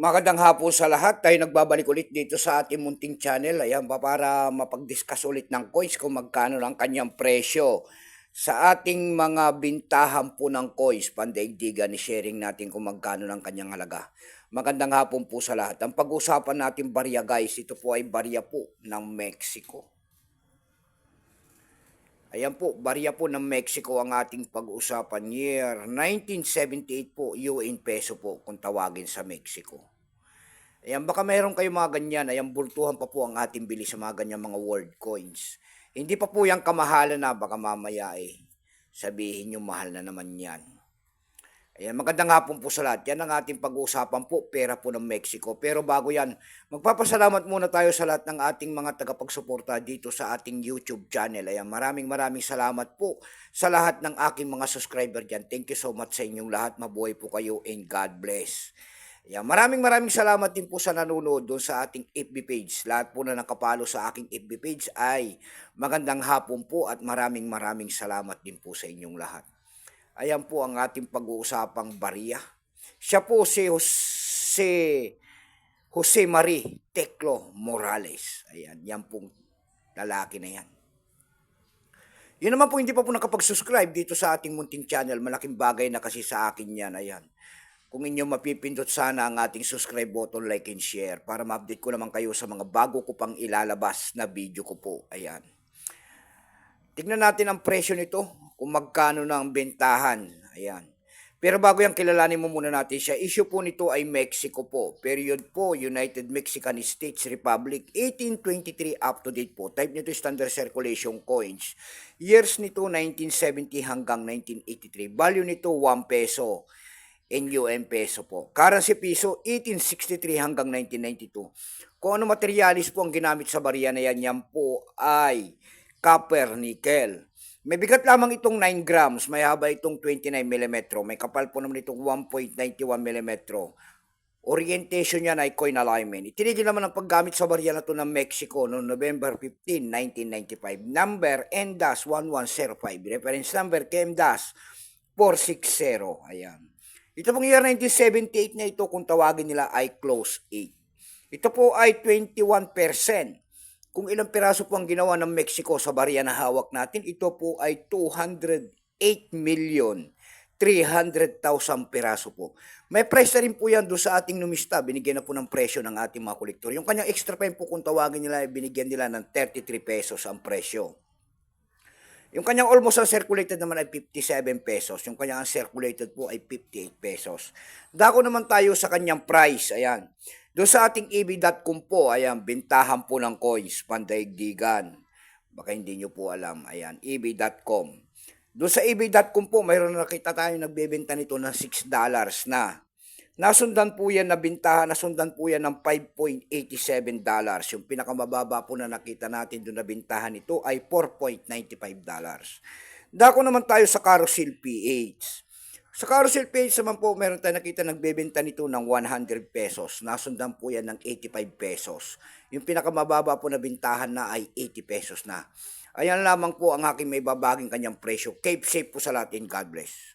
Magandang hapon sa lahat. Tayo nagbabalik ulit dito sa ating munting channel. Ayan pa para mapag-discuss ulit ng coins kung magkano ang kanyang presyo. Sa ating mga bintahan po ng coins, pandaigdigan ni sharing natin kung magkano ang kanyang halaga. Magandang hapon po sa lahat. Ang pag-usapan natin barya guys, ito po ay barya po ng Mexico. Ayan po, barya po ng Mexico ang ating pag-usapan. Year 1978 po, UN peso po kung tawagin sa Mexico. Ayan, baka mayroon kayong mga ganyan. Ayan, bultuhan pa po ang ating bili sa mga ganyan mga world coins. Hindi pa po yan kamahalan na, baka mamaya sabihin nyo mahal na naman yan. Ayan, magandang hapon po sa lahat. Yan ang ating pag-uusapan po, pera po ng Mexico. Pero bago yan, magpapasalamat muna tayo sa lahat ng ating mga tagapagsuporta dito sa ating YouTube channel. Ayan, maraming salamat po sa lahat ng aking mga subscriber dyan. Thank you so much sa inyong lahat. Mabuhay po kayo and God bless. Ayan, maraming salamat din po sa nanonood doon sa ating FB page. Lahat po na nakapalo sa aking FB page ay magandang hapon po at maraming salamat din po sa inyong lahat. Ayan po ang ating pag-uusapang barya. Siya po si Jose Marie Teclo Morales. Ayan, yan pong lalaki na yan. Yun naman po hindi pa po nakapag-subscribe dito sa ating munting channel. Malaking bagay na kasi sa akin yan. Ayan. Kung inyo mapipindot sana ang ating subscribe button, like and share para ma-update ko naman kayo sa mga bago ko pang ilalabas na video ko po. Ayan. Tignan natin ang presyo nito. Kung magkano na ang bentahan. Ayan. Pero bago yan, kilalanin mo muna natin siya. Issue po nito ay Mexico po. Period po, United Mexican States Republic, 1823 up to date po. Type nito standard circulation coins. Years nito 1970 hanggang 1983. Value nito 1 peso. NUM peso po. Currency piso 1863 hanggang 1992. Kung ano materialis po ang ginamit sa barya na yan po ay copper, nickel. May bigat lamang itong 9 grams, may haba itong 29 mm, may kapal po naman itong 1.91 mm. Orientation niya ay coin alignment. Itinigil naman ang paggamit sa barya na ito ng Mexico noong November 15, 1995. Number N-1105. Reference number KM-460. Ayan. Ito pong year 1978 na ito kung tawagin nila ay close 8. Ito po ay 21%. Kung ilang piraso po ang ginawa ng Mexico sa barya na hawak natin, ito po ay 208,300,000 piraso po. May price na rin po yan doon sa ating numista. Binigyan na po ng presyo ng ating mga kolektor. Yung kanyang extra pen po kung tawagin nila, binigyan nila ng 33 pesos ang presyo. Yung kanyang almost uncirculated naman ay 57 pesos. Yung kanyang uncirculated po ay 58 pesos. Dako naman tayo sa kanyang price. Ayan. Doon sa ating eb.com po, ayan, bintahan po ng coins, pandaigdigan. Baka hindi nyo po alam. Ayan, eb.com. Doon sa eb.com po, mayroon na nakita tayo nagbebenta nito ng $6 na. Nasundan po yan na bintahan, nasundan po yan ng $5.87. Yung pinakamababa po na nakita natin doon na bintahan ito ay $4.95. Dako naman tayo sa Carousel PH. Sa Carousel PH naman po, meron tayo nakita nagbebenta nito ng 100 pesos. Nasundan po yan ng 85 pesos. Yung pinakamababa po na bintahan na ay 80 pesos na. Ayan lamang po ang aking may babaging kanyang presyo. Keep safe po sa lahat and God bless.